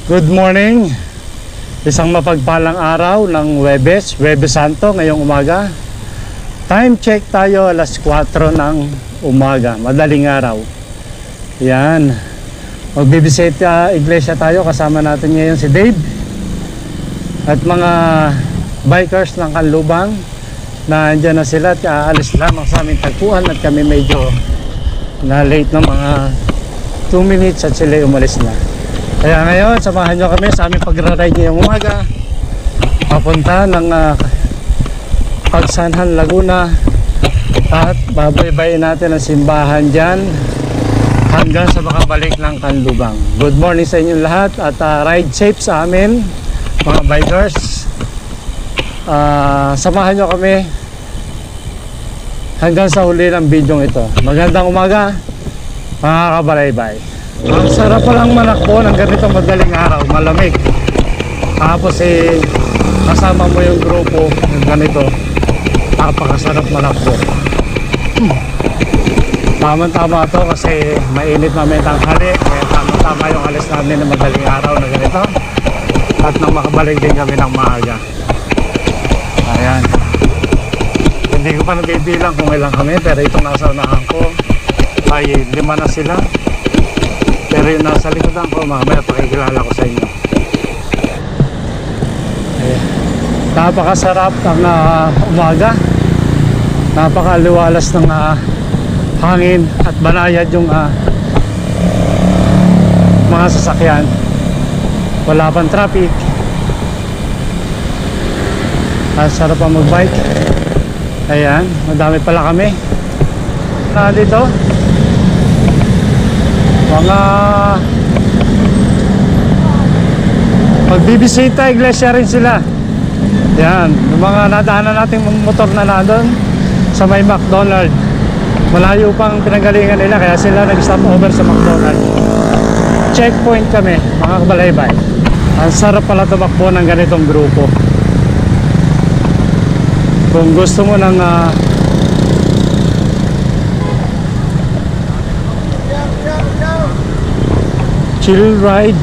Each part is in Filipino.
Good morning. Isang mapagpalang araw ng Huwebes Santo ngayong umaga. Time check tayo alas 4 ng umaga, madaling araw. Yan. Magbibisita iglesia tayo, kasama natin ngayon si Dave at mga bikers ng Kanlubang na andyan na sila at aalis lamang sa aming tagpuan at kami medyo na late ng mga 2 minutes at sila umalis na. Kaya ngayon, samahan nyo kami sa aming pagra-ride ngayong umaga papunta ng Pagsanhan, Laguna, at babaybayin natin ang simbahan dyan hanggang sa makabalik ng Kanlubang. Good morning sa inyong lahat at ride safe sa amin mga bikers. Samahan nyo kami hanggang sa huli ng video ito. Magandang umaga mga kabalaybay. Ang sarap palang manakbo ng ganitong madaling araw, malamig. Tapos kasama mo yung grupo ng ganito, napakasarap manakbo. Tama-tama to kasi mainit namin tanghali, kaya tama-tama yung alis namin ng madaling araw na ganito. At nang makabalik din kami ng maaga. Ayan. Hindi ko pa nabibilang kung ilang kami, pero itong nasa unahan ko ay 5 na sila. Pero yung nasa likodan ko, mamaya pakikilala ko sa inyo. Napakasarap ang umaga. Napakaliwalas ng hangin at banayad yung mga sasakyan. Wala pang traffic. Ang sarap ang magbike. Ayan, madami pala kami dito. Mga magbibisita iglesia rin sila. Yan, yung mga nadaanan nating motor na nandun sa may McDonald's, malayo pang pinanggalingan nila, kaya sila nag-stop over sa McDonald's. Checkpoint kami mga kabalaybay. Ang sarap pala tumakbo ng ganitong grupo. Kung gusto mo ng chill ride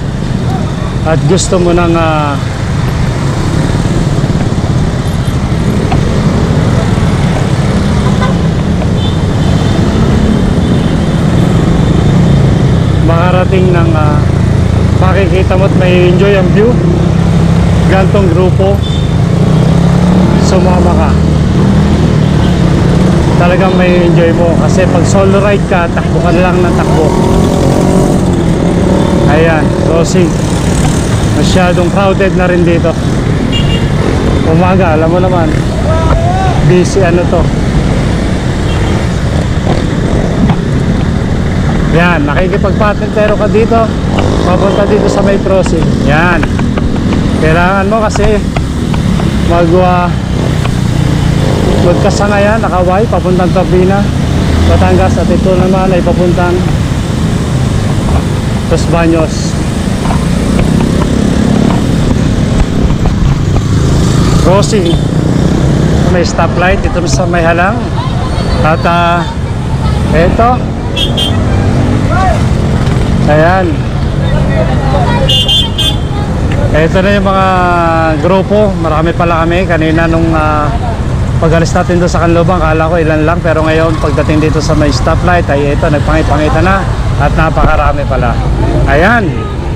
at gusto mo ng makarating ng makikita mo at may enjoy ang view, gantong grupo, sumama ka, talagang may enjoy mo. Kasi pag solo ride ka, takbo ka lang ng takbo. Ayan, crossing. Masyadong crowded na rin dito. Umaga, alam mo naman, busy to. Yan, nakikipagpatintero ka dito, papunta dito sa may crossing. Yan, kailangan mo kasi magkasanayan, nakaway, papuntang Tabina, Batangas, at ito naman ay papuntang Los Baños. Crossing, may stoplight dito sa may halang. At eto, ayan, eto na yung mga grupo. Marami pala kami kanina nung pag-alis natin doon sa Kanlubang, kala ko ilan lang, pero ngayon pagdating dito sa may stoplight ay eto, nagpangit-pangita na at napakarami pala. Ayan,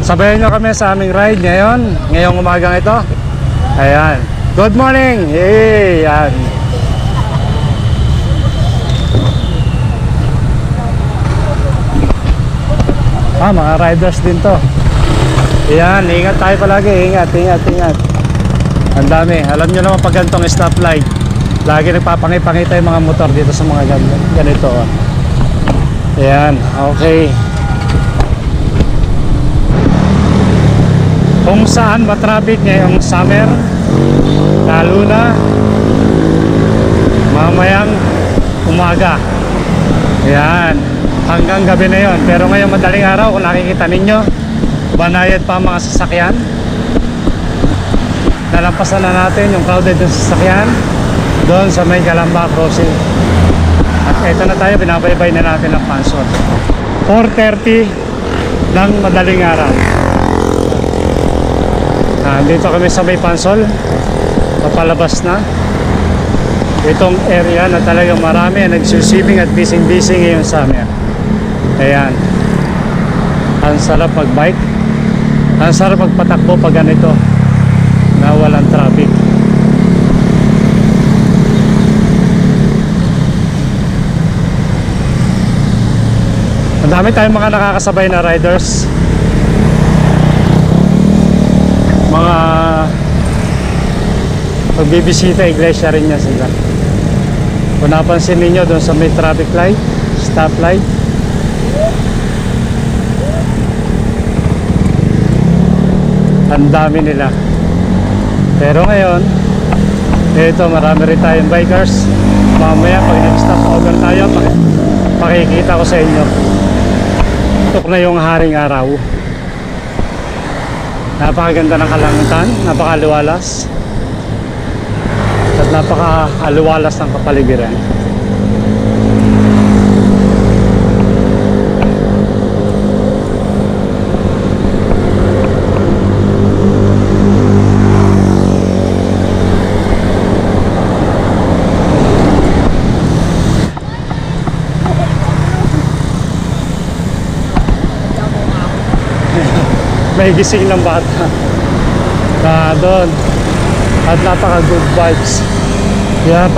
sabayan nyo kami sa aming ride ngayong umagang ito. Ayan, good morning. Hey, yan. Mga riders din to. Ayan, ingat tayo palagi. Ingat. Ang dami. Alam nyo naman pag ganitong stoplight, lagi nagpapangipangita yung mga motor dito sa mga ganito. Ayan, okay. Kung saan matraffic ngayong summer, lalo na mamayang umaga. Ayan, hanggang gabi na yon. Pero ngayong madaling araw, kung nakikita ninyo, banayad pa mga sasakyan. Nalampasan na natin yung crowded ng sasakyan doon sa may Calamba Crossing. At eto na tayo, binabaybay na natin ang Pansor. 4:30 ng madaling araw. Nandito kami sa may Pansol. Papalabas na. Itong area na talagang marami ang nagsuswimming at busy ngayon sa amin. Ayan. Ang sarap mag-bike. Ang sarap magpatakbo pag ganito na walang traffic. Ang dami tayong mga nakakasabay na riders. Mga pagbibisita iglesia rin niya sila. Kung napansin ninyo doon sa may traffic light, stop light, ang dami nila. Pero ngayon ito, marami rin tayong bikers. Mamaya pag nag-stop over tayo, pakikita ko sa inyo. Tok na yung haring araw. Napakaganda ng kalangitan, napakaluwalas at napakaluwalas ng kapaligiran. May gising ng bata na doon at napaka good vibes. Kaya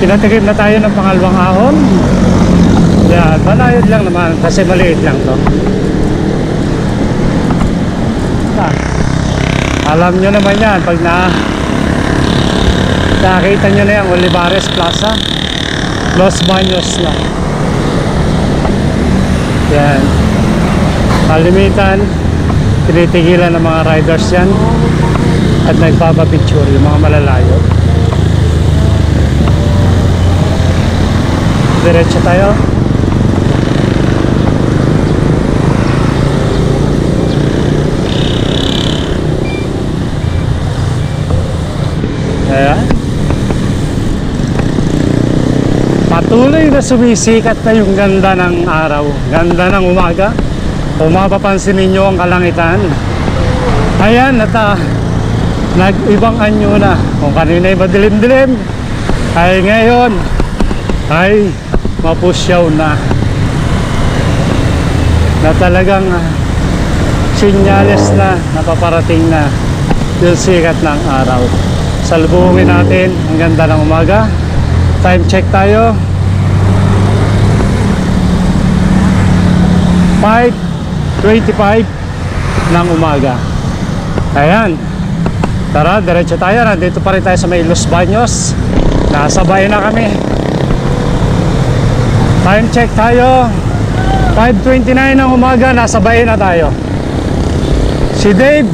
pinatikim na tayo ng pangalawang ahon. Yan, manayod lang naman kasi maliit lang to. Alam nyo naman yan pag nakita nyo na yung Olivares Plaza, Los Baños na yan. Kalimitan tinitigilan ng mga riders yan at nagpapapicture yung mga malalayo. Diretso tayo. Ayan. Patuloy na sumisikat na yung ganda ng araw, ganda ng umaga. Kung mapapansin ninyo ang kalangitan, ayan, nag-ibang anyo na. Kung kanina ay madilim-dilim, ay ngayon ay mapusyaw na talagang sinyales na napaparating na yung sikat ng araw. Salubungin natin ang ganda ng umaga. Time check tayo, 5:25 ng umaga. Ayan, tara, diretso tayo. Nandito pa rin tayo sa may Los Baños. Nasabay na kami. Time check tayo, 5:29 ng umaga. Nasabay na tayo. Si Dave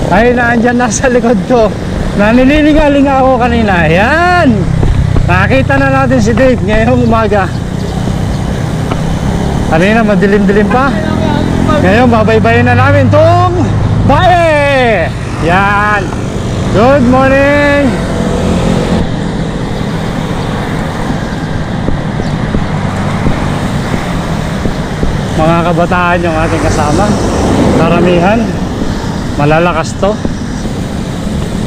ay naandyan na sa likod ko. Nanililingalinga ako kanina. Ayan, nakita na natin si Dave ngayong umaga. Kanina madilim-dilim pa. Ngayon babaybayin na namin tong bae. Yan. Good morning. Mga kabataan yung ating kasama. Karamihan malalakas to.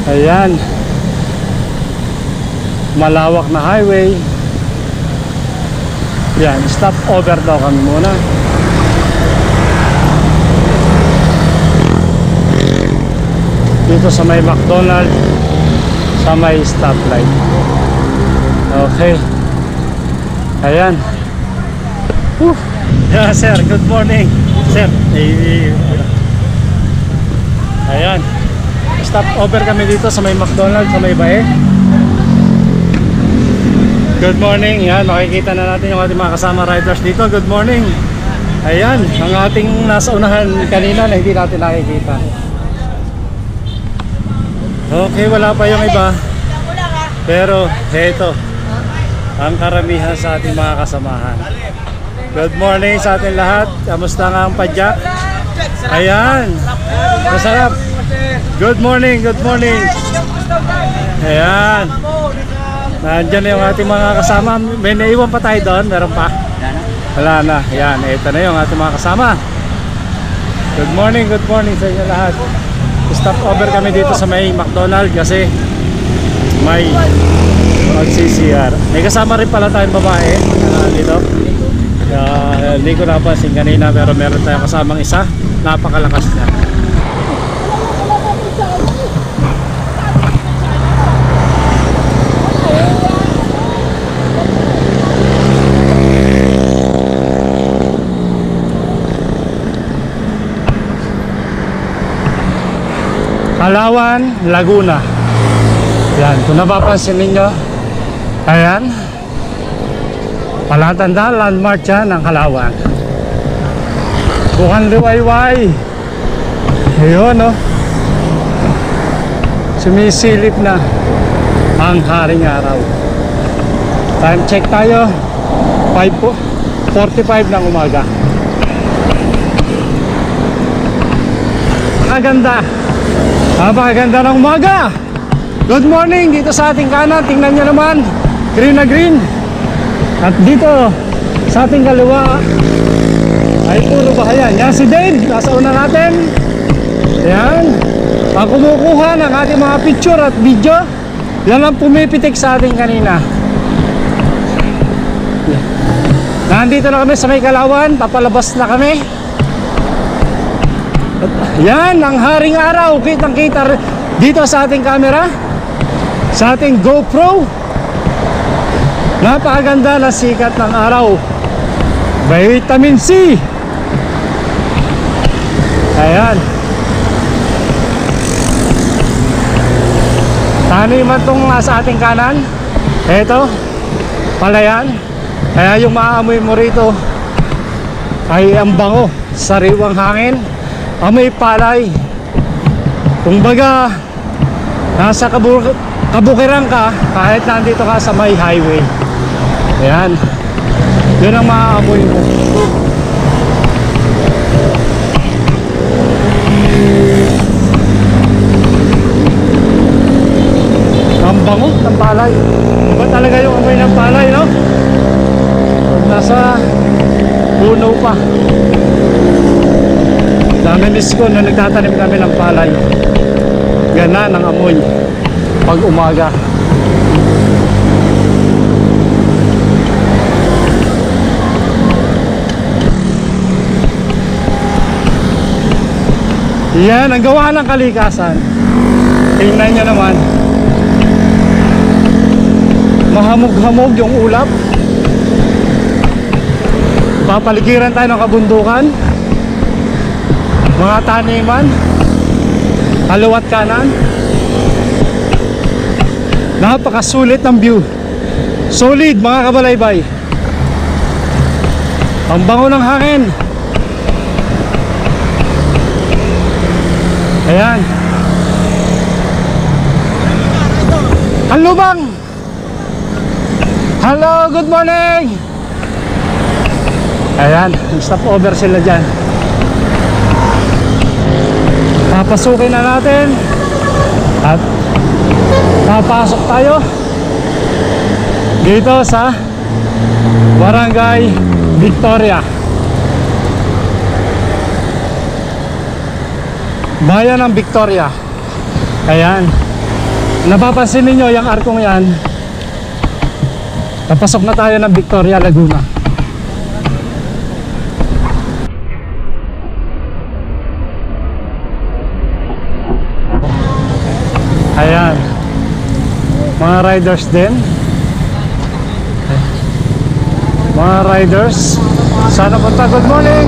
Ayan. Malawak na highway. Yan, stop over daw kami muna. Dito sa may McDonald's, sa may stoplight. Okay. Ayan. Yeah, sir, good morning. Sir, ayan. Stop over kami dito sa may McDonald's, sa may bae. Good morning. Yan, makikita na natin yung ating mga kasama riders dito. Good morning. Ayan, ang ating nasa unahan kanina na hindi natin nakikita. Okay, wala pa yung iba. Pero, heto ang karamihan sa ating mga kasamahan. Good morning sa ating lahat. Kamusta nga ang padyak? Ayan, masarap. Good morning, good morning. Ayan. Nandiyan na yung ating mga kasama. May naiwan pa tayo doon? Meron pa? Wala na. Yan, ito na yung ating mga kasama. Good morning sa inyo lahat. Stop over kami dito sa may McDonald's kasi may mag-CCR. May kasama rin pala tayong babae dito. Hindi ko napansin kanina pero meron tayong kasamang isa. Napakalakas niya. Kalawan, Laguna. Yan, kung napapansin ninyo, ayan, palatandaan, landmark yan ng Kalawan. Bukan liwayway. Ayun, no? Sumisilip na ang haring araw. Time check tayo, 5:45 ng umaga. Napakaganda ng umaga. Good morning dito sa ating kanan. Tingnan nyo naman, green na green. At dito sa ating kaliwa ay puro bahayan. Yan si Dave, nasa una natin. Yan, ang kumukuha ng ating mga picture at video. Yan ang pumipitik sa ating kanina. Nandito na kami sa may Kalawan. Papalabas na kami. Yan ang haring araw. Kitang kita dito sa ating camera, sa ating GoPro. Napakaganda na sikat ng araw. Vitamin C. Ayan. Taniman itong sa ating kanan. Ito, palayan. Kaya yung maamoy mo rito ay ang bango, sariwang hangin, amoy palay. Kumbaga nasa kabukiran ka kahit nandito ka sa may highway. Ayan, yun ang maaamoy mo. Ang bango ng palay. Iba talaga yung amoy ng palay, no? Nasa puno pa. Namiss ko nung nagtatanim kami ng palay. Gana ng amoy pag umaga. Yan ang gawa ng kalikasan. Tingnan nyo naman, mahamog-hamog yung ulap. Papaligiran tayo ng kabundukan, mga taniman, kaliwat kanan. Napakasulit ng view. Solid mga kabalaybay. Ang bango ng hangin. Ayan. Hello bang. Hello, good morning. Ayan, stop over sila dyan. Papasukin na natin at papasok tayo dito sa Barangay Victoria, bayan ng Victoria. Ayan, napapansin ninyo yung arkong yan. Napasok na tayo ng Victoria, Laguna. Ayan, mga riders din. Mga riders, sana punta. Good morning.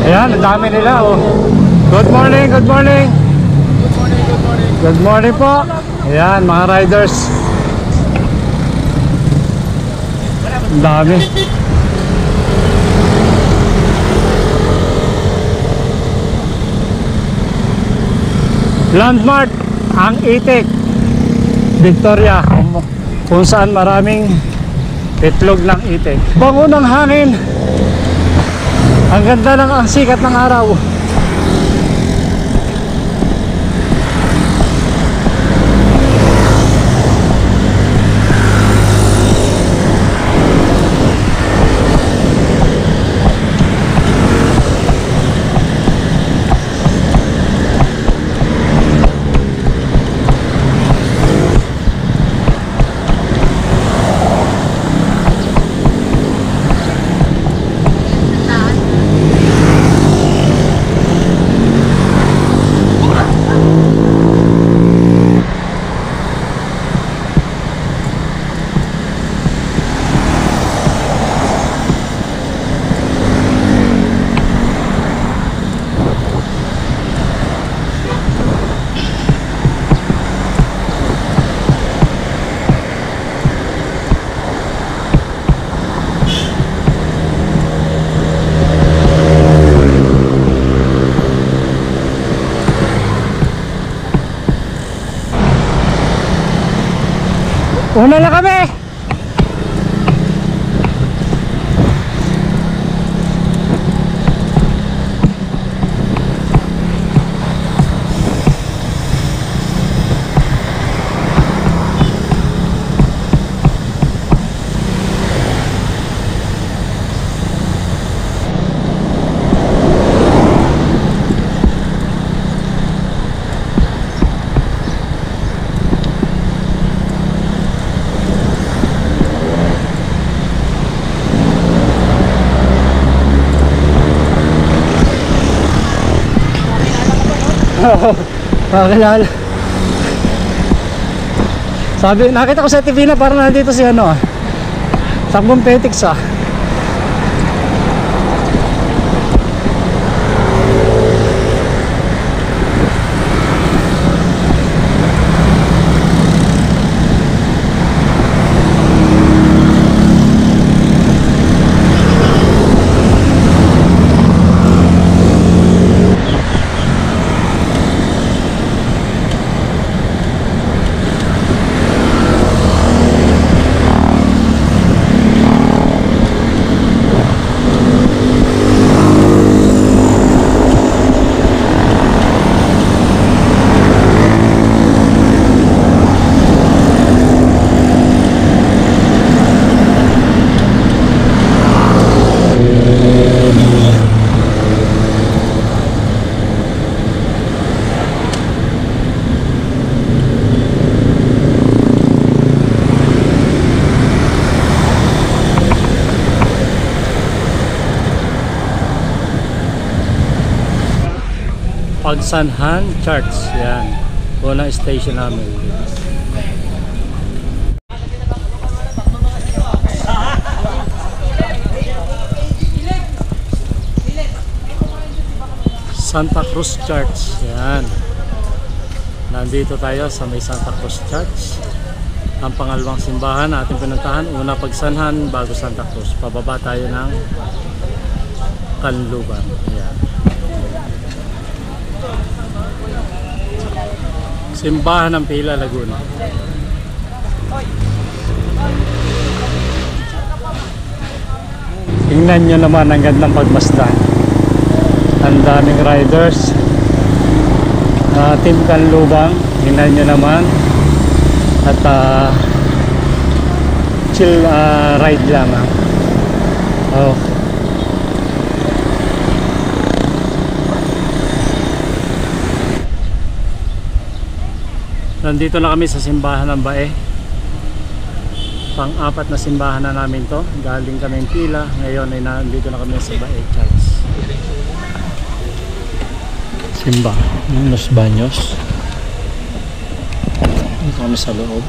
Ayan, ang dami nila, oh. Good morning, good morning. Good morning, good morning. Good morning po. Ayan, mga riders. Ang dami. Landmark ang Itik, Victoria, kung saan maraming itlog ng itik. Bango ng hangin. Ang ganda ng sikat ng araw. Una na kami! Pakilala. Sabi, nakita ko sa TV na parang nandito si ano Takbong Petix Pagsanhan Church. Yan. Unang station namin. Santa Cruz Church. Yan. Nandito tayo sa may Santa Cruz Church. Ang pangalawang simbahan na ating pinuntahan. Una Pagsanhan bago Santa Cruz. Pababa tayo ng Kanluban. Yan. Simbahan ng Pila, Laguna. Tingnan nyo naman ang gandang pagmasdan. Ang daming riders. Team Kanlubang. Tingnan nyo naman. At chill ride lang. Oh. Nandito na kami sa simbahan ng Bae. Pang-apat na simbahan na namin to. Galing kami ng Pila. Ngayon ay nandito na kami sa Bae Church. Simba ng Los Baños. Dito kami sa loob.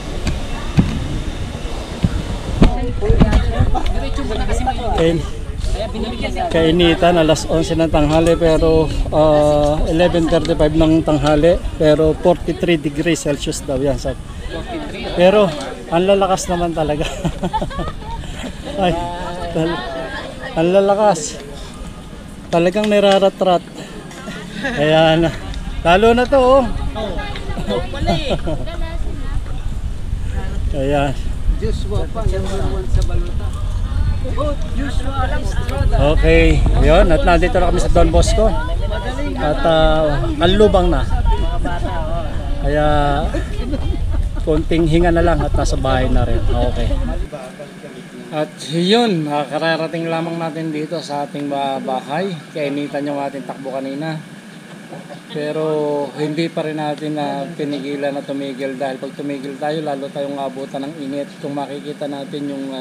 Kainitan, alas 11 ng tanghali pero 11:35 ng tanghali pero 43 degrees Celsius daw yan. Pero ang lalakas naman talaga. Ay, ang lalakas. Talagang nirarat-rat. Ayan. Lalo na to oh. Ayan. Okay, yun. At nandito na kami sa Don Bosco. At Kanlubang na. Kaya konting hinga na lang at nasa bahay na rin. Okay. At yun, kararating lamang natin dito sa ating bahay. Kainitan yung ating takbo kanina. Pero hindi pa rin natin na pinigilan na tumigil dahil pag tumigil tayo lalo tayong abutan ng init. Kung makikita natin yung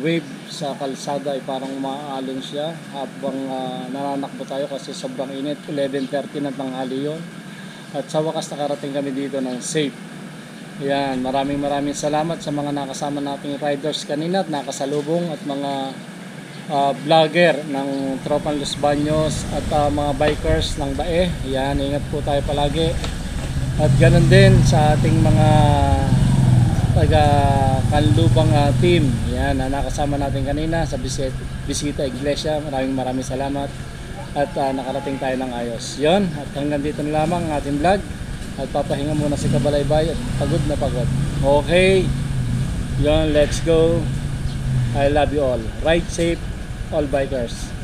wave sa kalsada ay parang umaalon siya habang nananakbo tayo kasi sobrang init. 11:30 ng tanghali yun. At sa wakas nakarating kami dito ng safe. Yan, maraming salamat sa mga nakasama nating riders kanina at nakasalubong at mga vlogger ng Tropang Los Baños at mga bikers ng Bae. Yan, ingat po tayo palagi. At ganun din sa ating mga taga Kanlubang team. Yan, nakasama natin kanina sa Bisita Iglesia. Maraming salamat. At nakarating tayo ng ayos. Yon, at hanggang dito na lamang ang ating vlog. At papahinga muna si Kabalaybay at pagod na pagod. Okay. Yun, let's go. I love you all. Ride safe, all bikers.